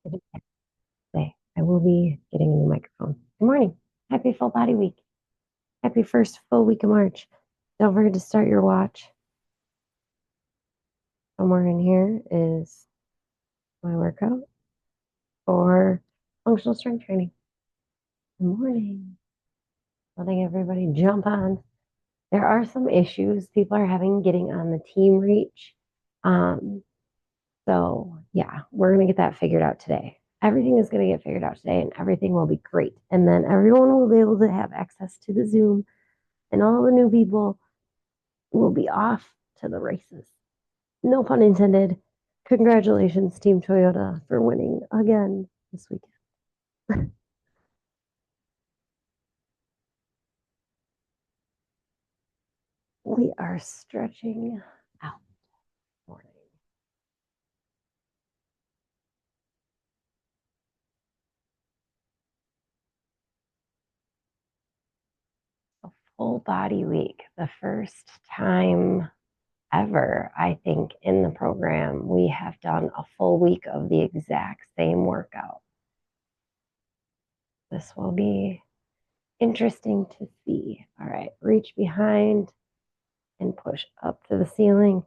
Today. I will be getting a new microphone. Good morning. Happy full body week. Happy first full week of March. Don't forget to start your watch. Somewhere in here is my workout for functional strength training. Good morning. Letting everybody jump on. There are some issues people are having getting on the team reach. Um, so yeah, we're gonna get that figured out today. Everything is gonna get figured out today and everything will be great. And then everyone will be able to have access to the Zoom and all the new people will be off to the races. No pun intended. Congratulations, Team Toyota, for winning again this weekend. We are stretching out morning. A full body week, the first time ever, I think, in the program, we have done a full week of the exact same workout. This will be interesting to see. All right, reach behind and push up to the ceiling.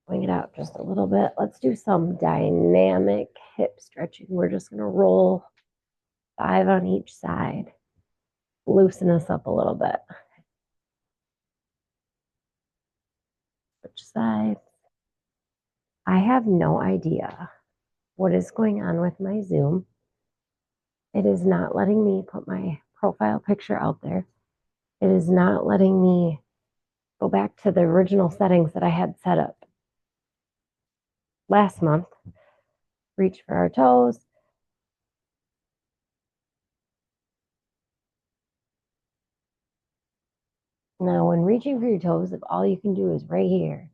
Swing it out just a little bit. Let's do some dynamic hip stretching. We're just going to roll 5 on each side. Loosen us up a little bit. Switch sides. I have no idea what is going on with my Zoom. It is not letting me put my profile picture out there. It is not letting me go back to the original settings that I had set up last month. Reach for our toes. Now, when reaching for your toes, if all you can do is right here,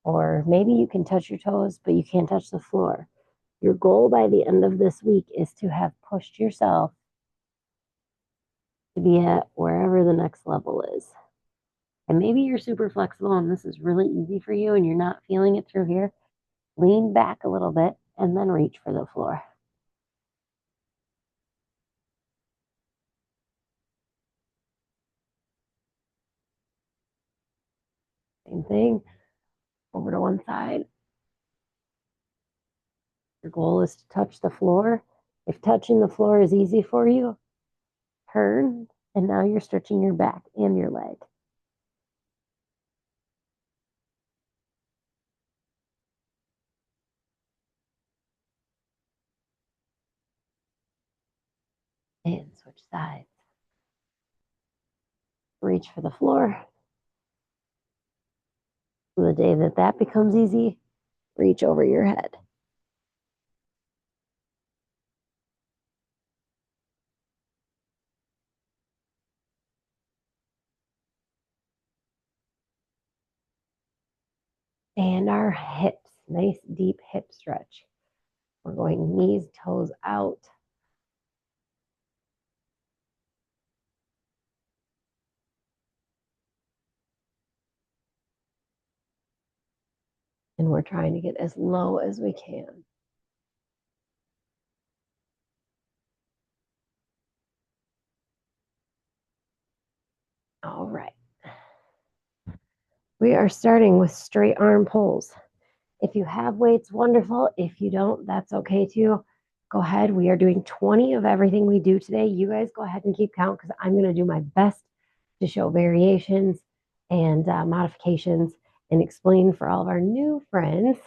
or maybe you can touch your toes, but you can't touch the floor. Your goal by the end of this week is to have pushed yourself to be at wherever the next level is. And maybe you're super flexible and this is really easy for you and you're not feeling it through here. Lean back a little bit and then reach for the floor. Same thing, over to one side. Your goal is to touch the floor. If touching the floor is easy for you, turn, and now you're stretching your back and your leg. And switch sides. Reach for the floor. The day that that becomes easy, reach over your head. And our hips, nice deep hip stretch. We're going knees, toes out. And we're trying to get as low as we can. All right. We are starting with straight arm pulls. If you have weights, wonderful. If you don't, that's okay too. Go ahead. We are doing 20 of everything we do today. You guys go ahead and keep count because I'm going to do my best to show variations and modifications and explain for all of our new friends,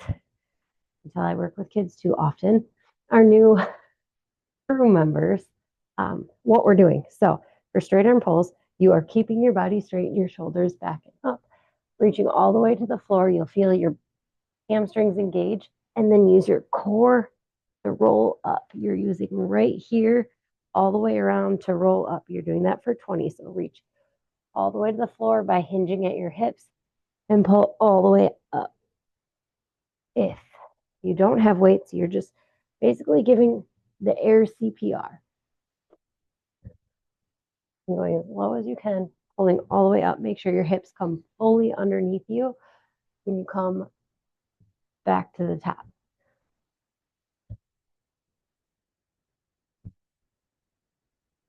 until I work with kids too often, our new crew members, what we're doing. So for straight arm pulls, you are keeping your body straight and your shoulders back and up, reaching all the way to the floor. You'll feel your hamstrings engage, and then use your core to roll up. You're using right here all the way around to roll up. You're doing that for 20. So reach all the way to the floor by hinging at your hips and pull all the way up. If you don't have weights, you're just basically giving the air CPR. You're going as low as you can, pulling all the way up. Make sure your hips come fully underneath you when you come back to the top.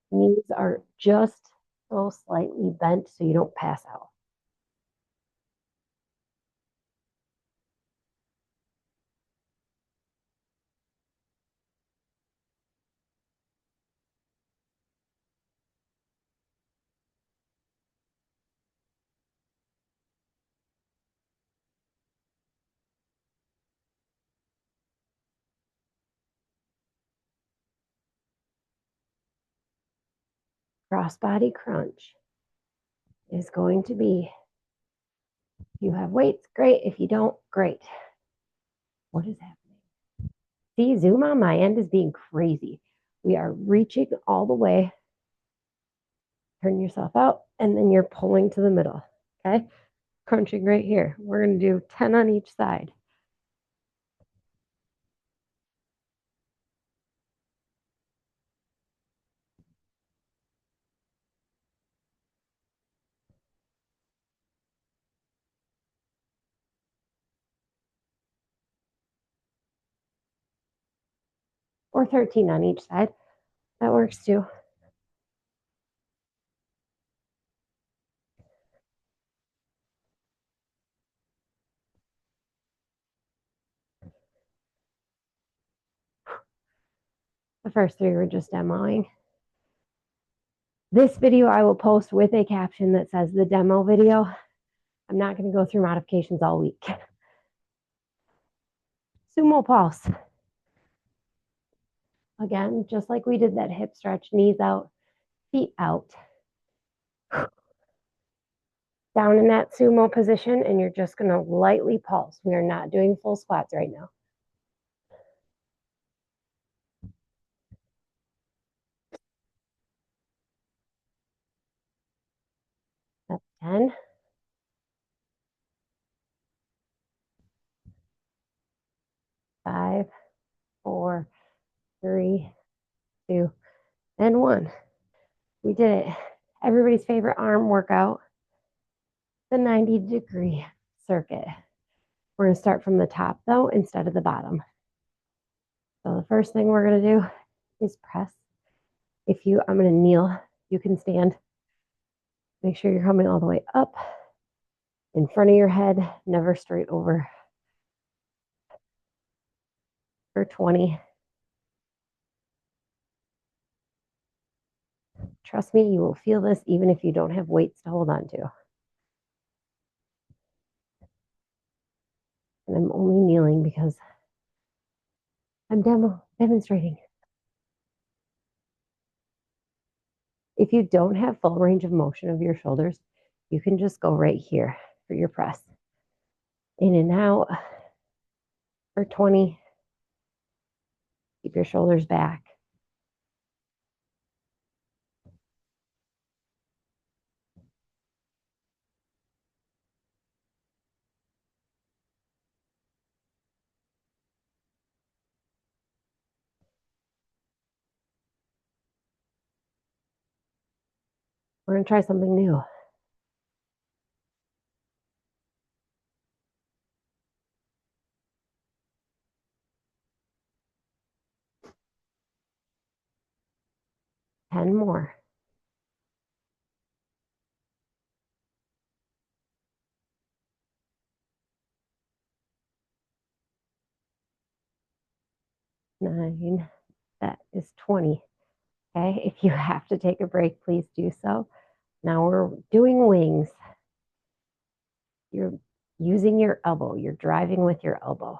Knees are just so slightly bent so you don't pass out. Crossbody crunch is going to be, if you have weights, great. If you don't, great. What is happening? See, Zoom on my end is being crazy. We are reaching all the way. Turn yourself out, and then you're pulling to the middle. Okay? Crunching right here. We're going to do 10 on each side. Or 13 on each side. That works too. The first three were just demoing. This video I will post with a caption that says the demo video. I'm not going to go through modifications all week. Sumo pulse. Again, just like we did that hip stretch, knees out, feet out. Down in that sumo position, and you're just going to lightly pulse. We are not doing full squats right now. That's 10. 5, 4, 3, 2, and 1. We did it. Everybody's favorite arm workout, the 90-degree circuit. We're going to start from the top, though, instead of the bottom. So the first thing we're going to do is press. I'm going to kneel. You can stand. Make sure you're coming all the way up in front of your head, never straight over. For 20. Trust me, you will feel this even if you don't have weights to hold on to. And I'm only kneeling because I'm demonstrating. If you don't have full range of motion of your shoulders, you can just go right here for your press. In and out for 20. Keep your shoulders back. We're going to try something new. Ten more. Nine. That is 20. Okay. If you have to take a break, please do so. Now we're doing wings. You're using your elbow. You're driving with your elbow.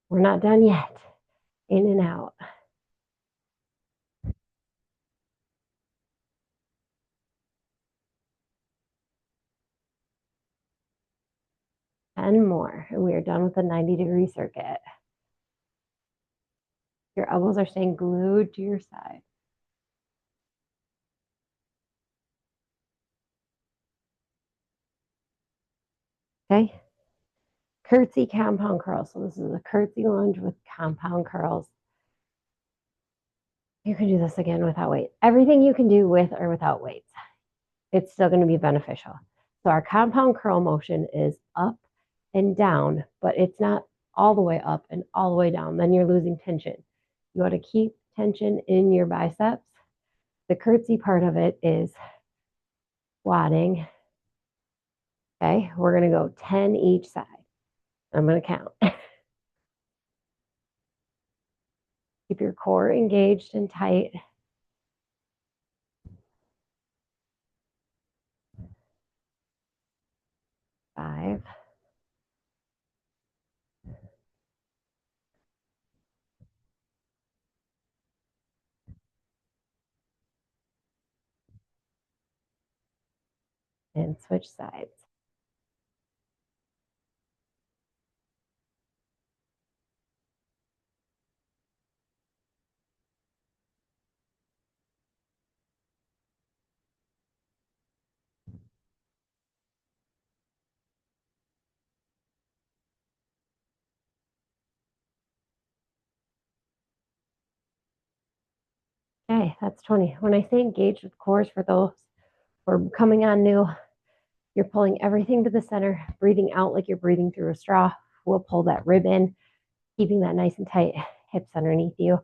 We're not done yet. In and out. 10 more, and we are done with the 90-degree circuit. Your elbows are staying glued to your side. Okay. Curtsy compound curls. So this is a curtsy lunge with compound curls. You can do this again without weight. Everything you can do with or without weights, it's still going to be beneficial. So our compound curl motion is up and down, but it's not all the way up and all the way down. Then you're losing tension. You want to keep tension in your biceps. The curtsy part of it is squatting. Okay, we're going to go 10 each side. I'm going to count. Keep your core engaged and tight. 5. And switch sides. Okay, that's 20. When I say engage with cores for those who are coming on new, you're pulling everything to the center, breathing out like you're breathing through a straw. We'll pull that rib in, keeping that nice and tight, hips underneath you.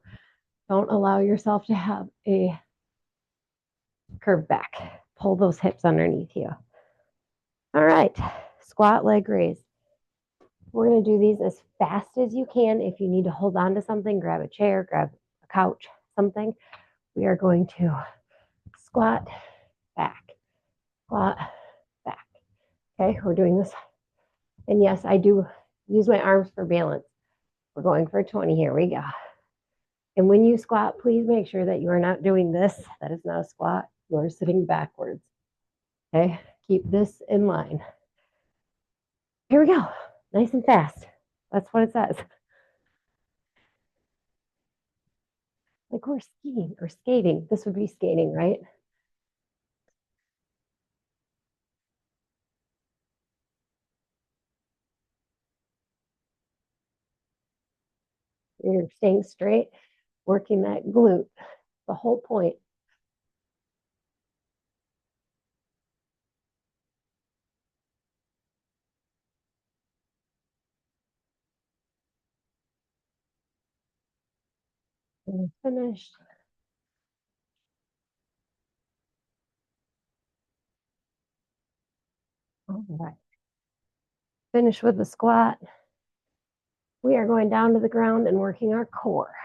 Don't allow yourself to have a curve back. Pull those hips underneath you. All right, squat, leg raise. We're going to do these as fast as you can. If you need to hold on to something, grab a chair, grab a couch, something. We are going to squat, back, squat, back. Okay, we're doing this. And yes, I do use my arms for balance. We're going for 20. Here we go. And when you squat, please make sure that you are not doing this. That is not a squat. You are sitting backwards. Okay, keep this in line. Here we go. Nice and fast. That's what it says. Like we're skiing or skating. This would be skating, right? You're staying straight, working that glute. The whole point. And finished. All right. Finish with the squat. We are going down to the ground and working our core.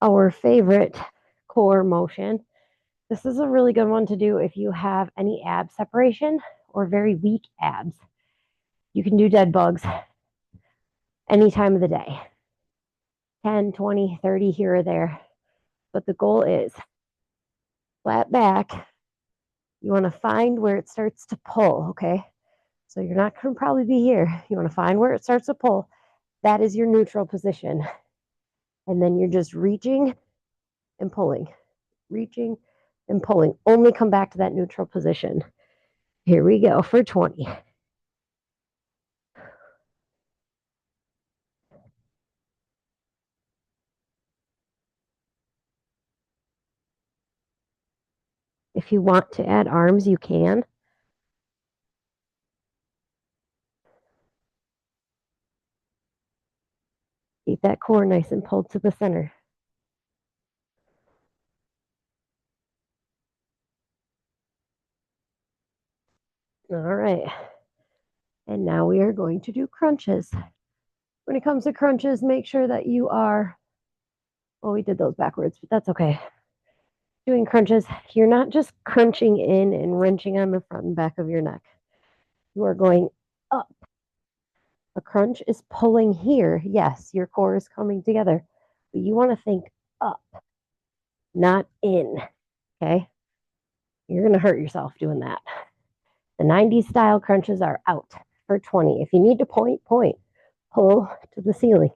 Our favorite core motion. This is a really good one to do if you have any ab separation or very weak abs. You can do dead bugs any time of the day. 10, 20, 30 here or there. But the goal is flat back. You want to find where it starts to pull, okay? So you're not going to probably be here. You want to find where it starts to pull. That is your neutral position. And then you're just reaching and pulling, reaching and pulling. Only come back to that neutral position. Here we go for 20. If you want to add arms, you can. Keep that core nice and pulled to the center. All right. And now we are going to do crunches. When it comes to crunches, make sure that you are, well, we did those backwards, but that's okay. Doing crunches, you're not just crunching in and wrenching on the front and back of your neck. You are going up. A crunch is pulling here. Yes, your core is coming together, but you want to think up, not in. Okay. You're going to hurt yourself doing that. The 90s style crunches are out for 20. If you need to point, point. Pull to the ceiling.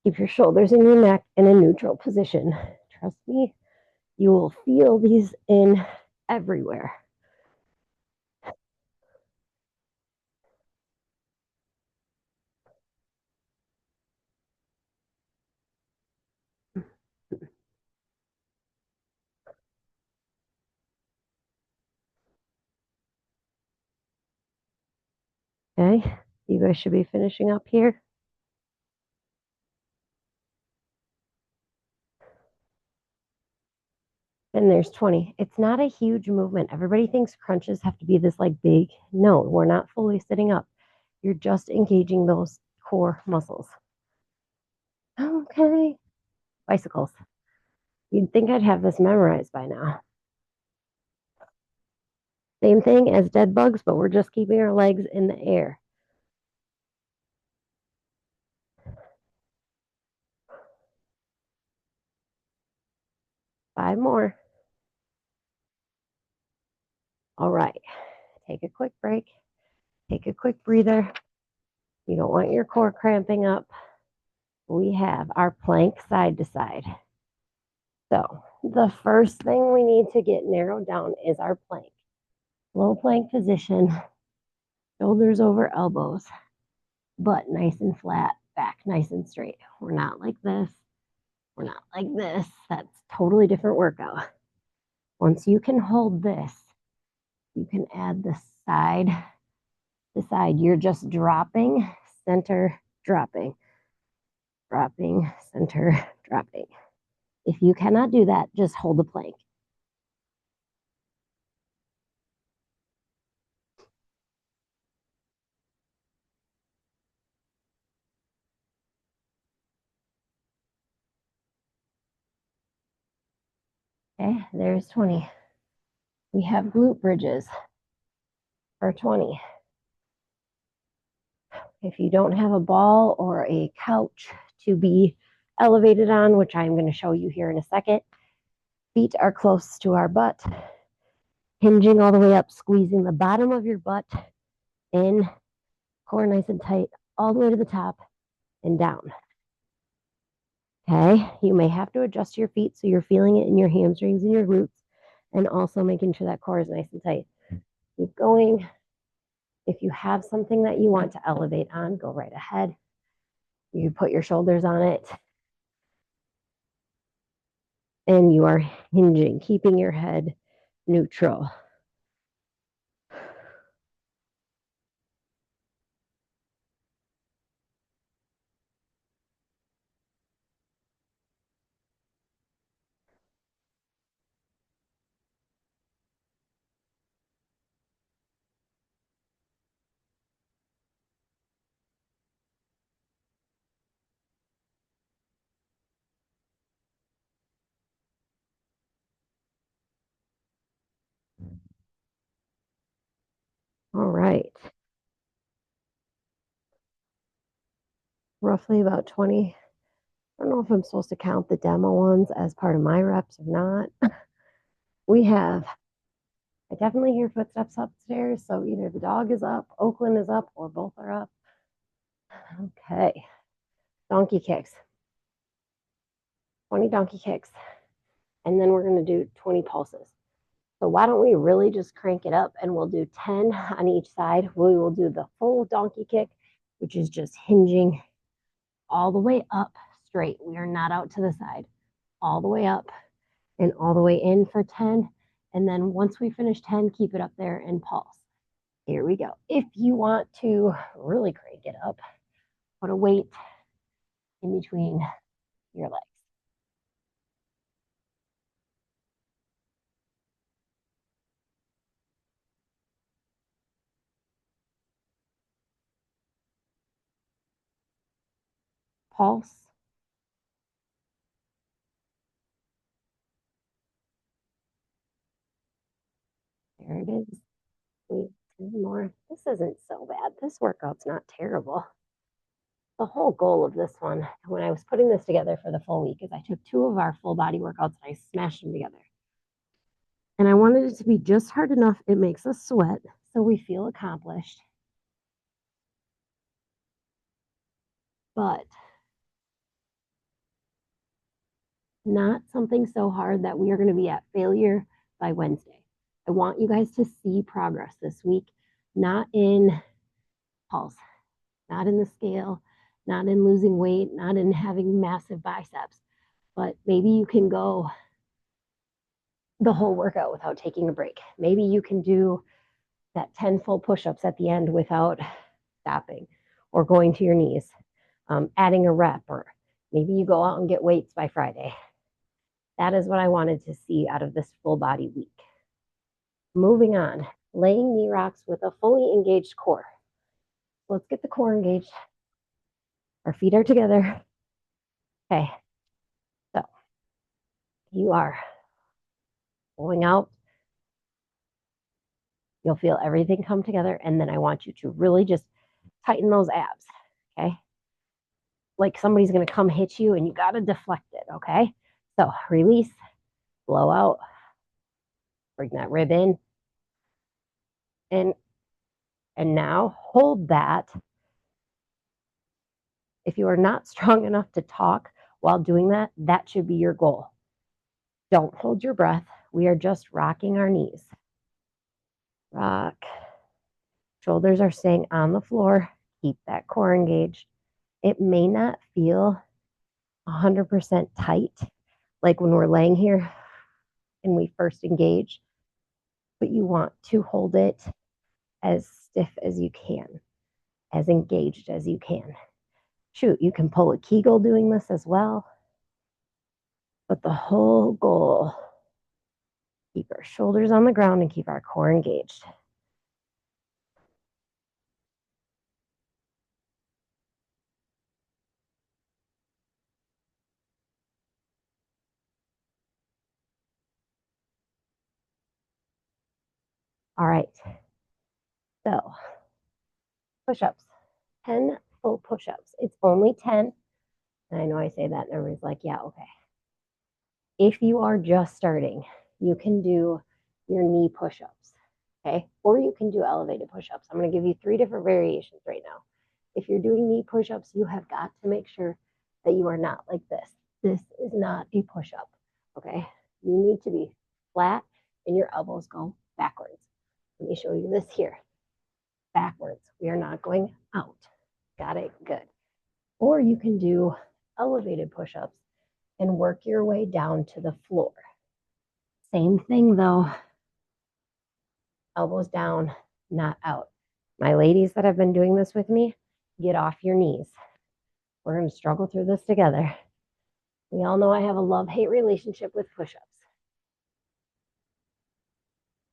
Keep your shoulders and your neck in a neutral position. Trust me, you will feel these in everywhere. Okay, you guys should be finishing up here. And there's 20. It's not a huge movement. Everybody thinks crunches have to be this like big. No, we're not fully sitting up. You're just engaging those core muscles. Okay. Bicycles. You'd think I'd have this memorized by now. Same thing as dead bugs, but we're just keeping our legs in the air. Five more. All right. Take a quick break. Take a quick breather. You don't want your core cramping up. We have our plank side to side. So the first thing we need to get narrowed down is our plank. Low plank position, shoulders over elbows, butt nice and flat, back nice and straight. We're not like this. We're not like this. That's totally different workout. Once you can hold this, you can add the side to side. You're just dropping, center, dropping, dropping, center, dropping. If you cannot do that, just hold the plank. Okay, there's 20. We have glute bridges for 20. If you don't have a ball or a couch to be elevated on, which I'm going to show you here in a second, feet are close to our butt, hinging all the way up, squeezing the bottom of your butt in, core nice and tight, all the way to the top and down. Okay, you may have to adjust your feet so you're feeling it in your hamstrings and your glutes, and also making sure that core is nice and tight. Keep going. If you have something that you want to elevate on, go right ahead. You put your shoulders on it, and you are hinging, keeping your head neutral. All right. Roughly about 20. I don't know if I'm supposed to count the demo ones as part of my reps or not. We have, I definitely hear footsteps upstairs. So either the dog is up, Oakland is up, or both are up. Okay. Donkey kicks. 20 donkey kicks. And then we're going to do 20 pulses. So why don't we really just crank it up and we'll do 10 on each side. We will do the full donkey kick, which is just hinging all the way up straight. We are not out to the side. All the way up and all the way in for 10. And then once we finish 10, keep it up there and pulse. Here we go. If you want to really crank it up, put a weight in between your legs. Pulse. There it is. Wait, 10 more. This isn't so bad. This workout's not terrible. The whole goal of this one, when I was putting this together for the full week, is I took two of our full body workouts and I smashed them together. And I wanted it to be just hard enough. It makes us sweat, so we feel accomplished. But not something so hard that we are going to be at failure by Wednesday. I want you guys to see progress this week, not in pulse, not in the scale, not in losing weight, not in having massive biceps, but maybe you can go the whole workout without taking a break. Maybe you can do that 10 full push-ups at the end without stopping or going to your knees, adding a rep, or maybe you go out and get weights by Friday. That is what I wanted to see out of this full body week. Moving on, laying knee rocks with a fully engaged core. Let's get the core engaged. Our feet are together. Okay, so you are pulling out. You'll feel everything come together, and then I want you to really just tighten those abs, okay? Like somebody's going to come hit you, and you got to deflect it, okay? So release, blow out, bring that rib in, and now hold that. If you are not strong enough to talk while doing that, that should be your goal. Don't hold your breath. We are just rocking our knees. Rock. Shoulders are staying on the floor. Keep that core engaged. It may not feel 100% tight, like when we're laying here and we first engage, but you want to hold it as stiff as you can, as engaged as you can. Shoot, you can pull a Kegel doing this as well. But the whole goal, keep our shoulders on the ground and keep our core engaged. All right. So, push-ups. 10 full push-ups. It's only 10. And I know I say that and everybody's like, yeah, okay. If you are just starting, you can do your knee push-ups, okay? Or you can do elevated push-ups. I'm going to give you 3 different variations right now. If you're doing knee push-ups, you have got to make sure that you are not like this. This is not a push-up, okay? You need to be flat and your elbows go backwards. Let me show you this here. Backwards. We are not going out. Got it? Good. Or you can do elevated push-ups and work your way down to the floor. Same thing though. Elbows down, not out. My ladies that have been doing this with me, get off your knees. We're going to struggle through this together. We all know I have a love-hate relationship with push-ups.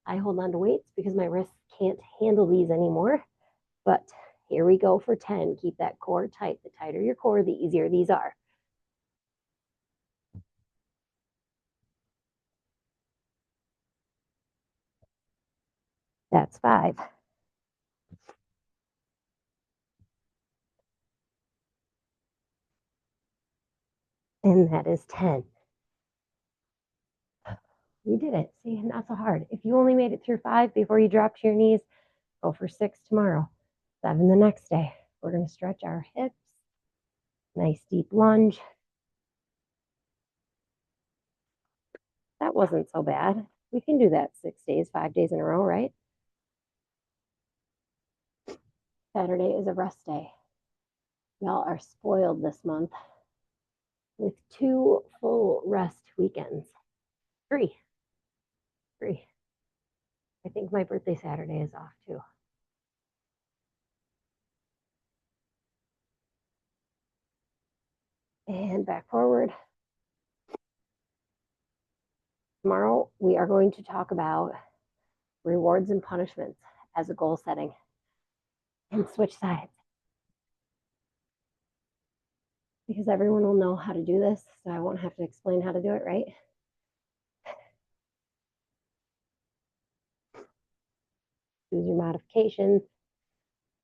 I hold on to weights because my wrists can't handle these anymore. But here we go for 10. Keep that core tight. The tighter your core, the easier these are. That's 5. And that is 10. You did it. See, not so hard. If you only made it through 5 before you dropped to your knees, go for 6 tomorrow, 7 the next day. We're going to stretch our hips. Nice deep lunge. That wasn't so bad. We can do that 6 days, 5 days in a row, right? Saturday is a rest day. Y'all are spoiled this month with 2 full rest weekends. 3. I think my birthday Saturday is off too. And back forward. Tomorrow, we are going to talk about rewards and punishments as a goal setting and switch sides. Because everyone will know how to do this, so I won't have to explain how to do it, right? Choose your modifications.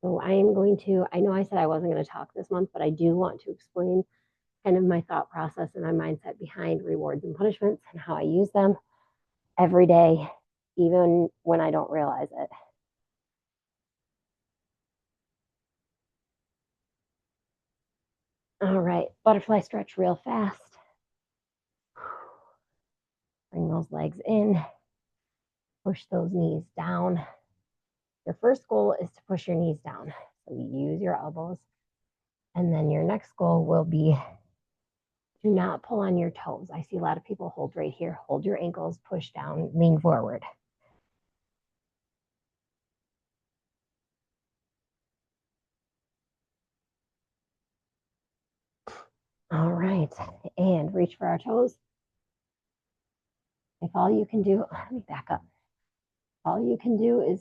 So I am going to, I know I said I wasn't going to talk this month, but I do want to explain kind of my thought process and my mindset behind rewards and punishments and how I use them. every day, even when I don't realize it. All right, butterfly stretch real fast. Bring those legs in, push those knees down. Your first goal is to push your knees down. So you use your elbows. And then your next goal will be do not pull on your toes. I see a lot of people hold right here. Hold your ankles, push down, lean forward. All right. And reach for our toes. If all you can do, let me back up. All you can do is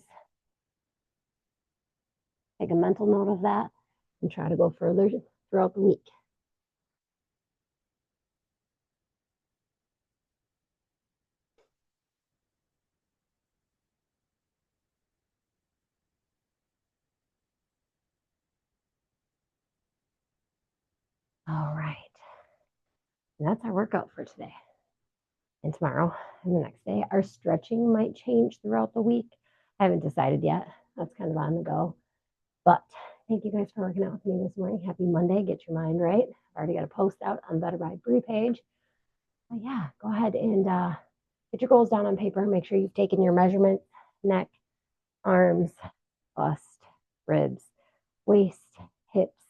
take a mental note of that and try to go further throughout the week. All right. And that's our workout for today and tomorrow and the next day. Our stretching might change throughout the week. I haven't decided yet. That's kind of on the go. But thank you guys for working out with me this morning. Happy Monday. Get your mind right. I've already got a post out on Better by Bree page. But yeah, go ahead and get your goals down on paper. Make sure you've taken your measurements, neck, arms, bust, ribs, waist, hips,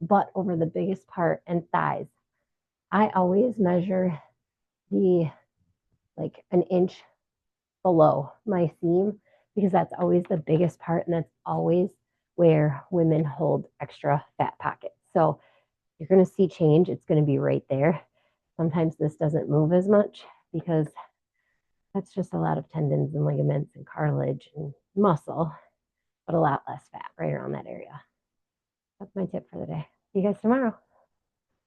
butt over the biggest part, and thighs. I always measure the like an inch below my seam because that's always the biggest part and that's always where women hold extra fat pockets. So you're going to see change. It's going to be right there. Sometimes this doesn't move as much because that's just a lot of tendons and ligaments and cartilage and muscle, but a lot less fat right around that area. That's my tip for the day. See you guys tomorrow.